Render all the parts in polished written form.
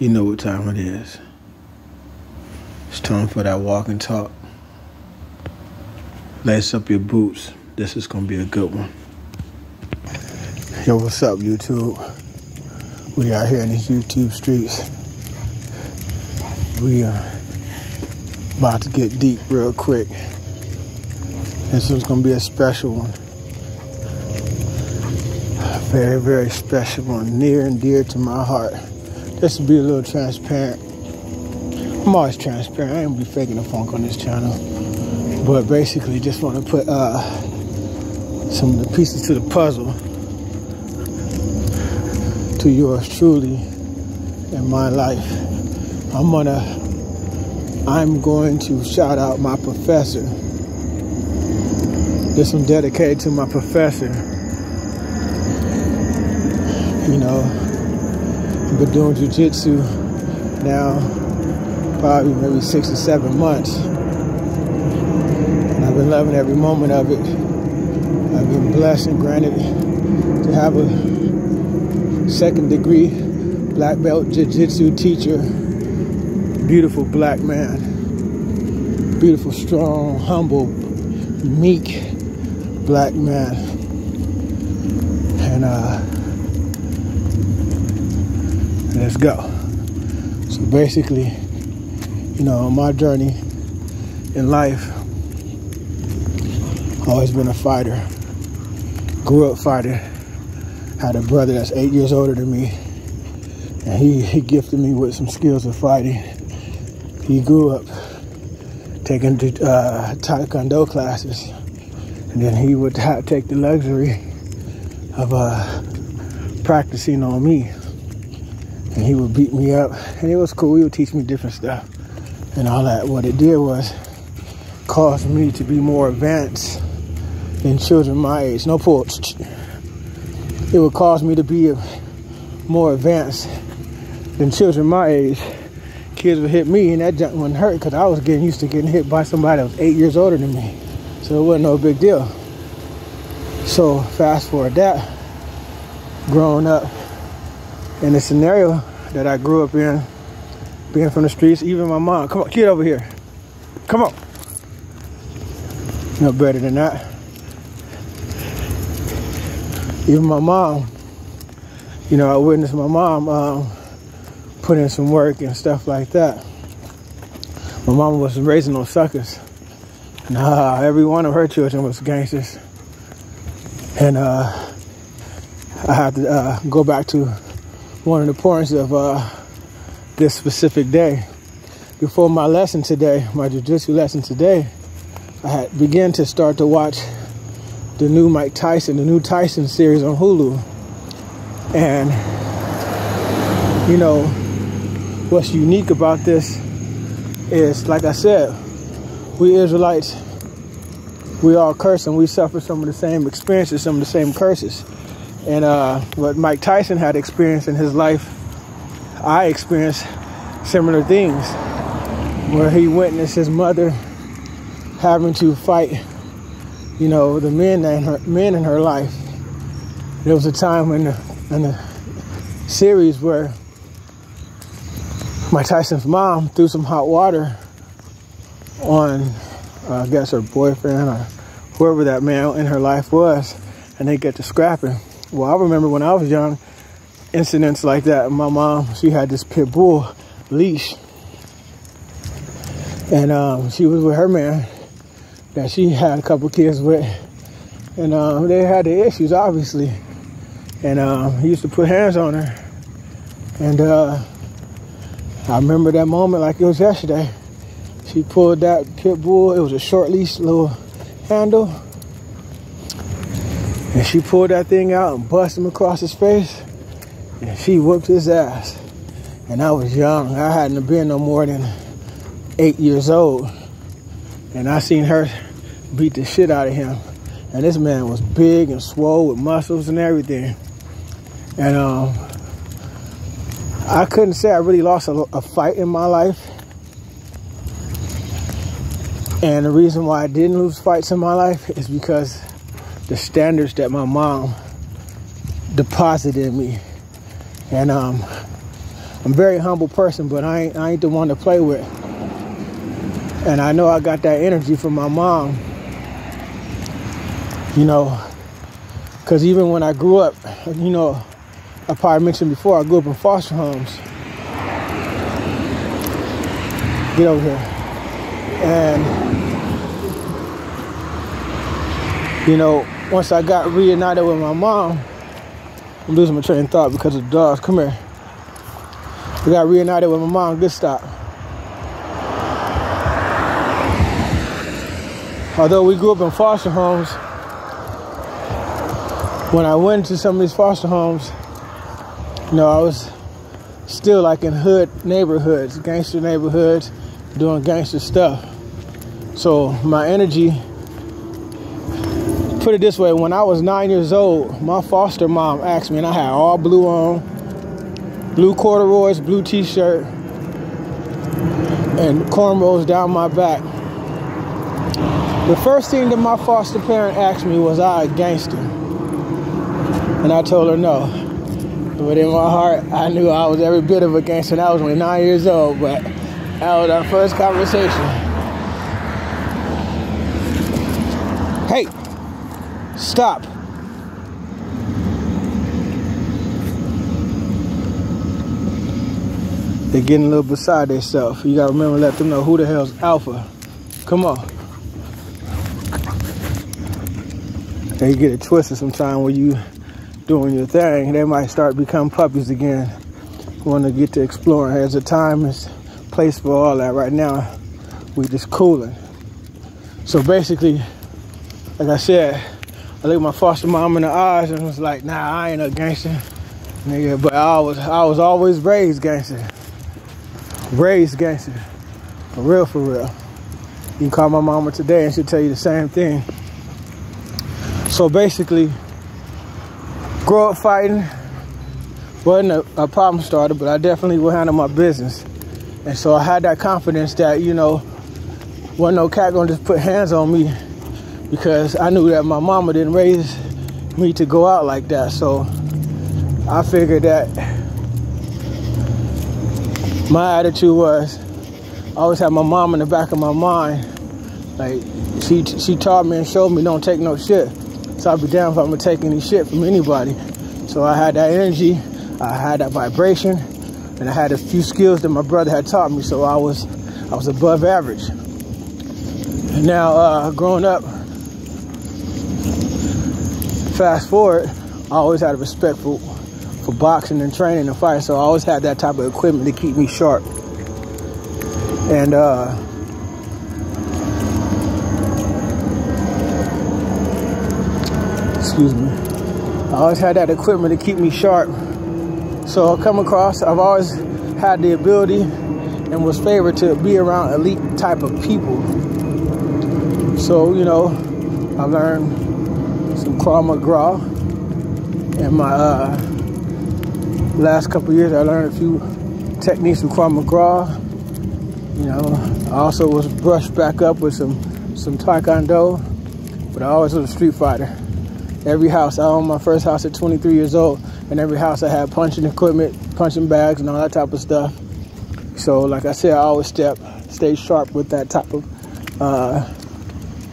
You know what time it is. It's time for that walk and talk. Lace up your boots. This is going to be a good one. Yo, what's up, YouTube? We out here in these YouTube streets. We are about to get deep real quick. This one's going to be a special one. Very, very special one. Near and dear to my heart. Just to be a little transparent. I'm always transparent. I ain't gonna be faking the funk on this channel. But basically just want to put some of the pieces to the puzzle to yours truly in my life. I'm going to shout out my professor. This one dedicated to my professor. You know, I've been doing jiu-jitsu now probably maybe 6 or 7 months. And I've been loving every moment of it. I've been blessed and granted to have a 2nd degree black belt jiu-jitsu teacher. Beautiful black man. Beautiful, strong, humble, meek black man. And let's go. So basically, you know, on my journey in life, always been a fighter. Grew up fighter. Had a brother that's 8 years older than me, and he gifted me with some skills of fighting. He grew up taking taekwondo classes, and then he would take the luxury of practicing on me. And he would beat me up, and it was cool. He would teach me different stuff and all that. What it did was cause me to be more advanced than children my age. No pull. It would cause me to be more advanced than children my age. Kids would hit me, and that junk wouldn't hurt because I was getting used to getting hit by somebody that was 8 years older than me. So it wasn't no big deal. So fast forward that, growing up in the scenario that I grew up in, being from the streets, even my mom, come on, kid over here. Come on. No better than that. Even my mom, you know, I witnessed my mom put in some work and stuff like that. My mom was raising those suckers. Nah, every one of her children was gangsters. And I have to go back to one of the points of this specific day. Before my lesson today, my jiu-jitsu lesson today, I had begun to start to watch the new Mike Tyson, the new Tyson series on Hulu. And, you know, what's unique about this is, like I said, we Israelites, we all curse and we suffer some of the same experiences, some of the same curses. And what Mike Tyson had experienced in his life, I experienced similar things, where he witnessed his mother having to fight, you know, the men in her life. There was a time in the series where Mike Tyson's mom threw some hot water on, I guess, her boyfriend or whoever that man in her life was, and they get to scrapping. Well, I remember when I was young, incidents like that. My mom, she had this pit bull leash, and she was with her man that she had a couple kids with, and they had the issues, obviously, and he used to put hands on her, and I remember that moment like it was yesterday. She pulled that pit bull. It was a short leash, little handle. And she pulled that thing out and busted him across his face. And she whooped his ass. And I was young. I hadn't been no more than 8 years old. And I seen her beat the shit out of him. And this man was big and swole with muscles and everything. And I couldn't say I really lost a fight in my life. And the reason why I didn't lose fights in my life is because the standards that my mom deposited in me. And I'm a very humble person, but I ain't the one to play with. And I know I got that energy from my mom, you know, because even when I grew up, you know, I probably mentioned before, I grew up in foster homes. Get over here. And, you know, once I got reunited with my mom, I'm losing my train of thought because of the dogs. Come here. I got reunited with my mom. Good stop. Although we grew up in foster homes, when I went to some of these foster homes, you know, I was still like in hood neighborhoods, gangster neighborhoods, doing gangster stuff. So my energy, put it this way, when I was 9 years old, my foster mom asked me, and I had all blue on, blue corduroys, blue t-shirt, and cornrows down my back. The first thing that my foster parent asked me was, I a gangster? And I told her no. But in my heart, I knew I was every bit of a gangster, and I was only 9 years old, but that was our first conversation. Hey, stop. They're getting a little beside themselves. You gotta remember, let them know who the hell's alpha. Come on. They get it twisted sometime when you doing your thing. They might start becoming puppies again. Want to get to exploring. There's a time and place for all that. Right now, we just cooling. So basically, like I said, I looked my foster mom in the eyes and was like, nah, I ain't a gangster, nigga. But I was always raised gangster. Raised gangster. For real, for real. You can call my mama today and she'll tell you the same thing. So basically, grow up fighting wasn't a problem starter, but I definitely would handle my business. And so I had that confidence that, you know, wasn't no cat gonna just put hands on me, because I knew that my mama didn't raise me to go out like that. So I figured that my attitude was, I always had my mom in the back of my mind. Like, she taught me and showed me don't take no shit. So I'd be down if I'm gonna take any shit from anybody. So I had that energy, I had that vibration, and I had a few skills that my brother had taught me. So I was above average. And now, growing up, fast forward, I always had a respect for boxing and training and fighting. So I always had that type of equipment to keep me sharp. And excuse me. I always had that equipment to keep me sharp. So I've always had the ability and was favored to be around elite type of people. So, you know, I learned some Krav Maga. In my last couple of years, I learned a few techniques from Krav Maga. You know, I also was brushed back up with some Taekwondo, but I always was a street fighter. Every house, I owned my first house at 23 years old, and every house I had punching equipment, punching bags, and all that type of stuff. So, like I said, I always stay sharp with that type of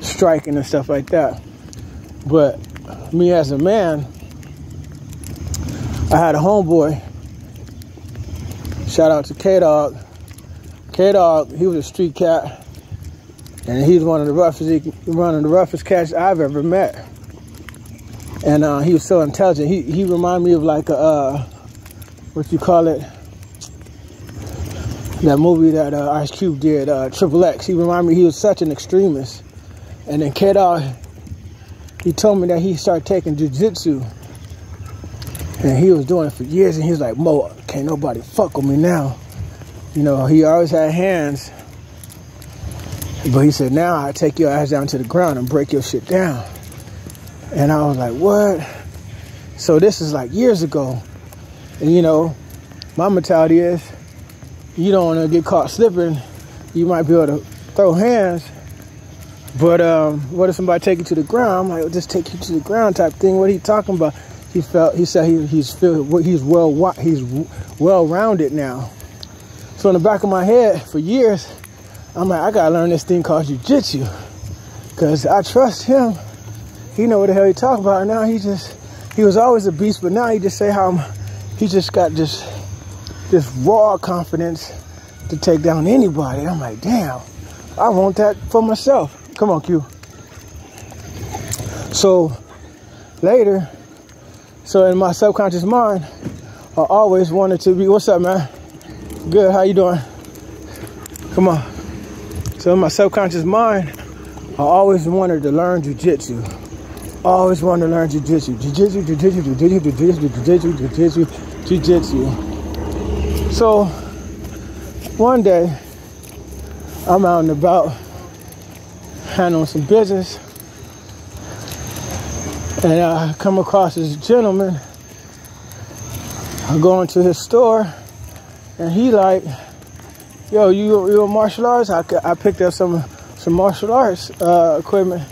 striking and stuff like that. But me as a man, I had a homeboy. Shout out to K-Dog. K-Dog, he was a street cat, and he's one of the roughest cats I've ever met. And he was so intelligent. He reminded me of like a, what you call it? That movie that Ice Cube did, Triple X. He reminded me he was such an extremist. And then K-Dog, he told me that he started taking jiu-jitsu. And he was doing it for years, and he was like, Mo, can't nobody fuck with me now. You know, he always had hands. But he said, now I take your ass down to the ground and break your shit down. And I was like, what? So this is like years ago. And you know, my mentality is, you don't want to get caught slipping. You might be able to throw hands. But what if somebody take you to the ground? I'm like, just take you to the ground type thing. What are you talking about? He said he's well-rounded now. So in the back of my head, for years, I'm like, I gotta learn this thing called jiu-jitsu, cause I trust him. He know what the hell he talking about. Now he was always a beast, but now he just say how he just got this raw confidence to take down anybody. I'm like, damn, I want that for myself. Come on, Q. So later, so in my subconscious mind, I always wanted to be, what's up, man? Good, how you doing? Come on. So in my subconscious mind, I always wanted to learn jiu-jitsu. Always wanted to learn jiu-jitsu. Jiu-jitsu, jiu-jitsu, jiu-jitsu, jiu-jitsu, jiu-jitsu, jiu-jitsu, jiu-jitsu. So one day, I'm out and about handling some business, and I come across this gentleman. I go into his store, and he like, yo, you a martial arts? I picked up some martial arts equipment.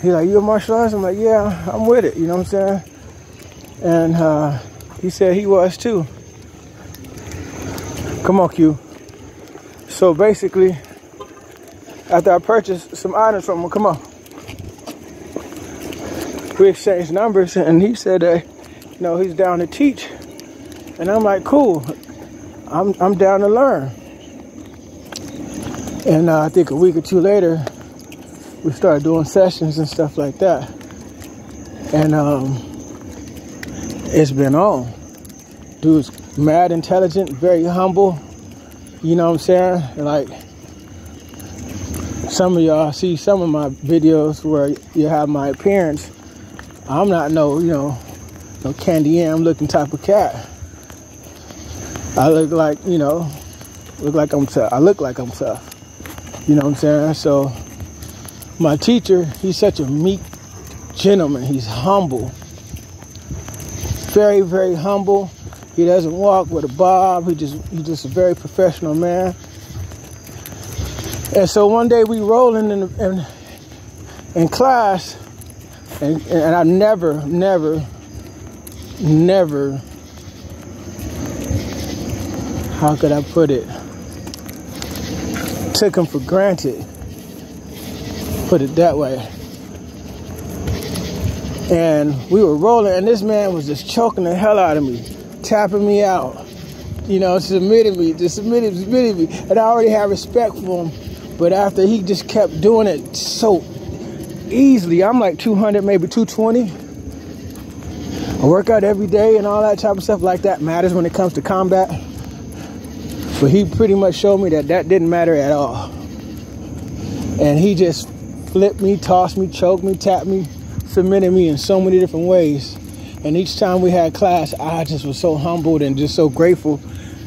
He like, you a martial arts? I'm like, yeah, I'm with it. You know what I'm saying? And he said he was too. Come on, Q. So basically, after I purchased some items from him, come on, we exchanged numbers, and he said that, you know, he's down to teach. And I'm like, cool, I'm down to learn. And I think a week or two later, we started doing sessions and stuff like that. And it's been on. Dude's mad intelligent, very humble. You know what I'm saying? Like, some of y'all see some of my videos where you have my appearance. I'm not no candy yam looking type of cat. I look like, I look like I'm tough. You know what I'm saying? So my teacher, he's such a meek gentleman. He's humble. Very, very humble. He doesn't walk with a bob. He's just a very professional man. And so one day we rolling in class, and I never, how could I put it? Took him for granted. Put it that way. And we were rolling, and this man was just choking the hell out of me, tapping me out, submitting me. And I already had respect for him, but after he just kept doing it so easily, I'm like 200, maybe 220. I work out every day and all that type of stuff like that matters when it comes to combat. But he pretty much showed me that didn't matter at all. And he just flipped me, tossed me, choked me, tapped me, submitted me in so many different ways. And each time we had class, I just was so humbled and just so grateful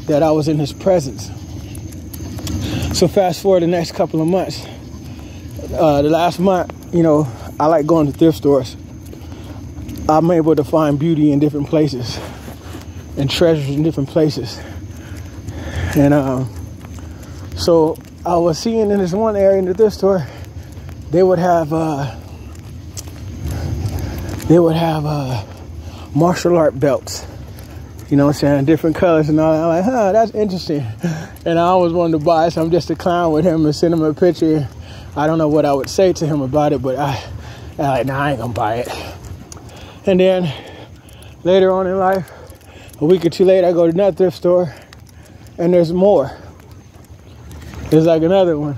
that I was in his presence. So fast forward the next couple of months. The last month, I like going to thrift stores. I'm able to find beauty in different places and treasures in different places. And so I was seeing in this one area in the thrift store, they would have martial art belts. You know what I'm saying? Different colors and all that. I'm like, that's interesting. And I always wanted to buy some just to clown with him and send him a picture. I don't know what I would say to him about it, but I ain't gonna buy it. And then later on in life, a week or two later, I go to another thrift store, and there's more. There's like another one.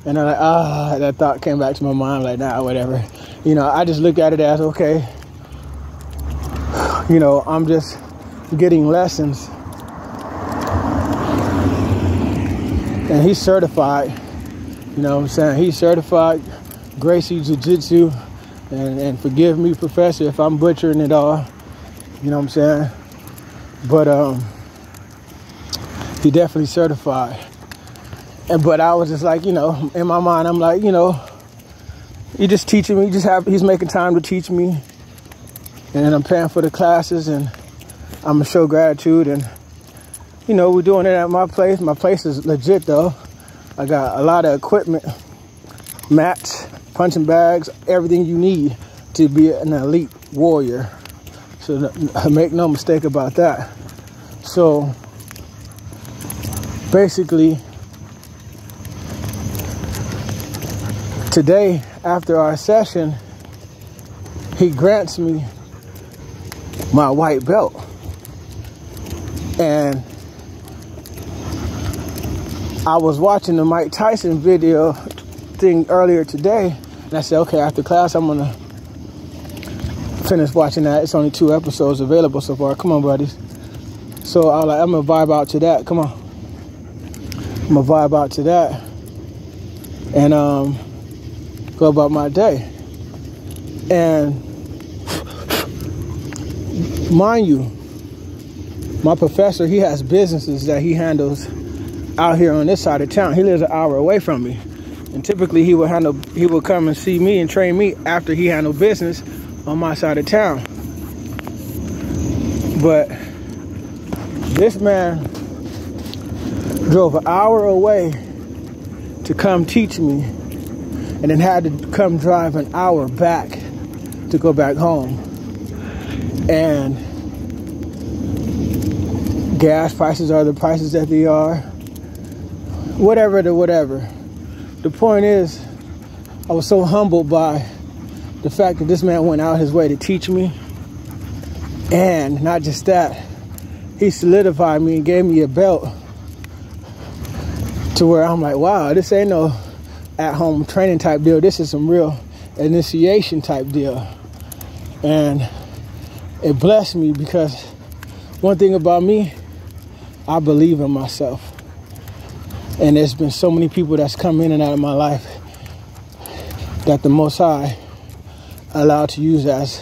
And I'm like, that thought came back to my mind, like, nah, whatever. I just look at it as, okay, I'm just getting lessons. And he's certified. You know what I'm saying? He's certified Gracie Jiu-Jitsu. And forgive me, Professor, if I'm butchering it all. You know what I'm saying? But he definitely certified. But I was just like, in my mind, I'm like, he's just teaching me. He's making time to teach me. And I'm paying for the classes, and I'm going to show gratitude. And, we're doing it at my place. My place is legit, though. I got a lot of equipment, mats, punching bags, everything you need to be an elite warrior. So make no mistake about that. So basically, today, after our session, he grants me my white belt. And I was watching the Mike Tyson video thing earlier today, and I said, okay, after class, I'm gonna finish watching that. It's only 2 episodes available so far. Come on, buddies. So I was like, I'm gonna vibe out to that. Come on. I'm gonna vibe out to that and go about my day. And mind you, my professor, he has businesses that he handles out here on this side of town. He lives an hour away from me. And typically he would come and see me and train me after he handled business on my side of town. But this man drove an hour away to come teach me, and then had to come drive an hour back to go back home. And gas prices are the prices that they are. Whatever. The point is, I was so humbled by the fact that this man went out his way to teach me. And not just that, he solidified me and gave me a belt to where I'm like, wow, this ain't no at-home training type deal. This is some real initiation type deal. And it blessed me because one thing about me, I believe in myself. And there's been so many people that's come in and out of my life that the Most High allowed to use as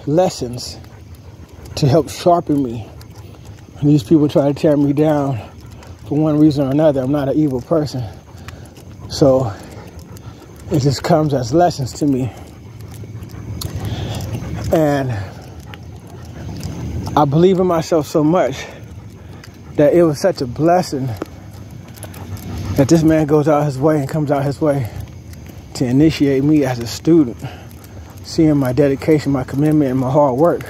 lessons to help sharpen me. And these people try to tear me down for one reason or another. I'm not an evil person. So it just comes as lessons to me. And I believe in myself so much that it was such a blessing that this man goes out his way and comes out his way to initiate me as a student. Seeing my dedication, my commitment, and my hard work,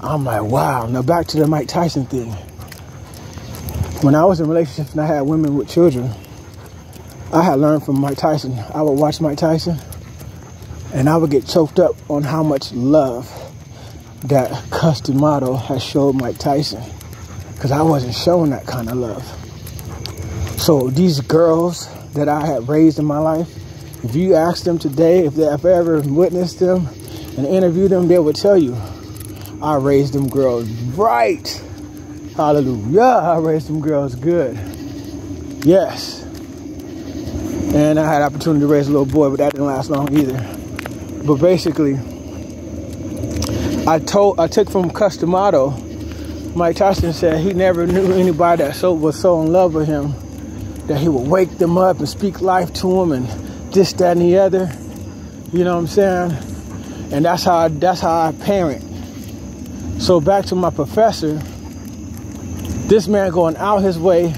I'm like, wow. Now back to the Mike Tyson thing. When I was in relationships and I had women with children, I had learned from Mike Tyson. I would watch Mike Tyson and I would get choked up on how much love that Customato has showed Mike Tyson, because I wasn't showing that kind of love. So these girls that I had raised in my life, if you ask them today, if they have ever witnessed them and interviewed them, they would tell you, I raised them girls right. Hallelujah. I raised them girls good. Yes. And I had opportunity to raise a little boy, but that didn't last long either. But basically, I took from Customato, Mike Tyson said he never knew anybody that was so in love with him that he would wake them up and speak life to them and this, that, and the other. You know what I'm saying? And that's how I parent. So back to my professor, this man going out his way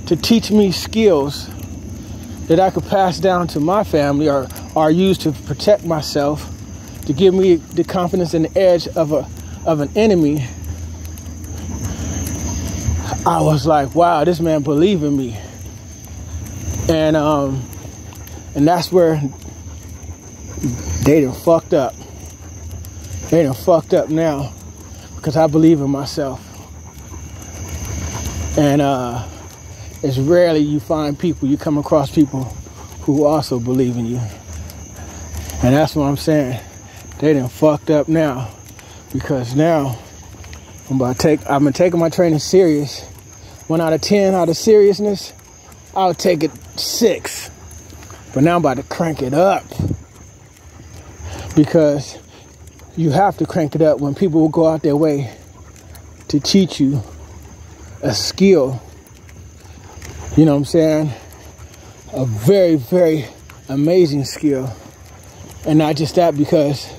to teach me skills that I could pass down to my family or use to protect myself, to give me the confidence and the edge of an enemy. I was like, wow, this man believed in me. And that's where they done fucked up. They done fucked up now because I believe in myself. And it's rarely you come across people who also believe in you. And that's what I'm saying. They done fucked up now, because now I've been taking my training serious. 1 out of 10 out of seriousness, I'll take it 6. But now I'm about to crank it up, because you have to crank it up when people will go out their way to teach you a skill. You know what I'm saying? A very, very amazing skill. And not just that, because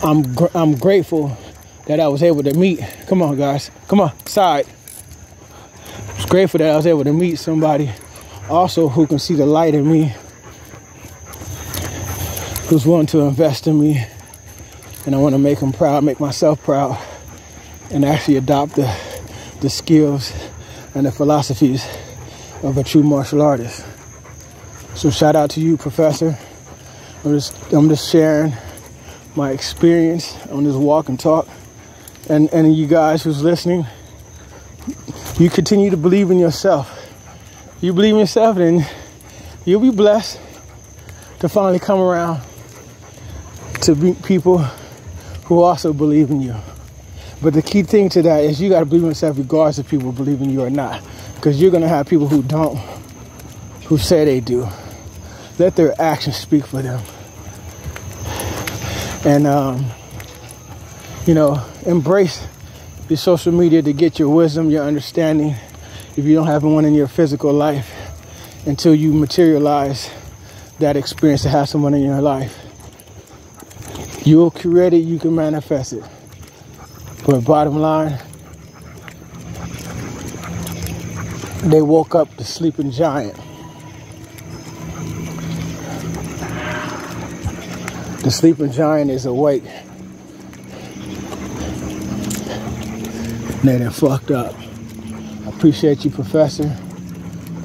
I'm grateful that I was able to meet. Come on, guys. Come on, side. I was grateful that I was able to meet somebody also who can see the light in me. who's willing to invest in me, and I want to make him proud, make myself proud, and actually adopt the skills and the philosophies of a true martial artist. So shout out to you, Professor. I'm just sharing my experience on this walk and talk. And you guys who's listening, you continue to believe in yourself. You believe in yourself, then you'll be blessed to finally come around to meet people who also believe in you. But the key thing to that is you got to believe in yourself regardless if people believe in you or not. Because you're going to have people who don't, who say they do. Let their actions speak for them. And, embrace your social media to get your wisdom, your understanding, if you don't have one in your physical life, until you materialize that experience to have someone in your life. You'll create it, you can manifest it. But bottom line, they woke up the sleeping giant. The sleeping giant is awake. They done fucked up. I appreciate you, Professor,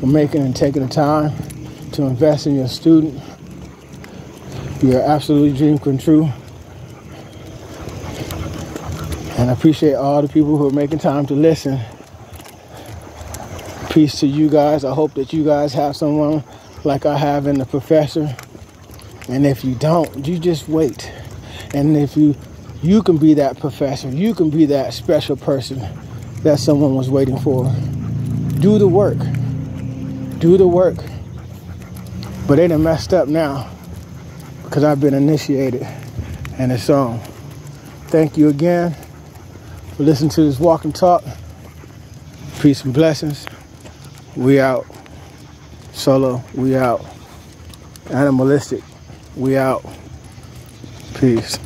for making and taking the time to invest in your student. You're absolutely dream come true. And I appreciate all the people who are making time to listen. Peace to you guys. I hope that you guys have someone like I have in the Professor. And if you don't, you just wait. And if you can be that professor, you can be that special person that someone was waiting for. Do the work. Do the work. But they done messed up now because I've been initiated and it's on. Thank you again for listening to this walk and talk. Peace and blessings. We out. Solo, we out. Animalistic, we out. Peace.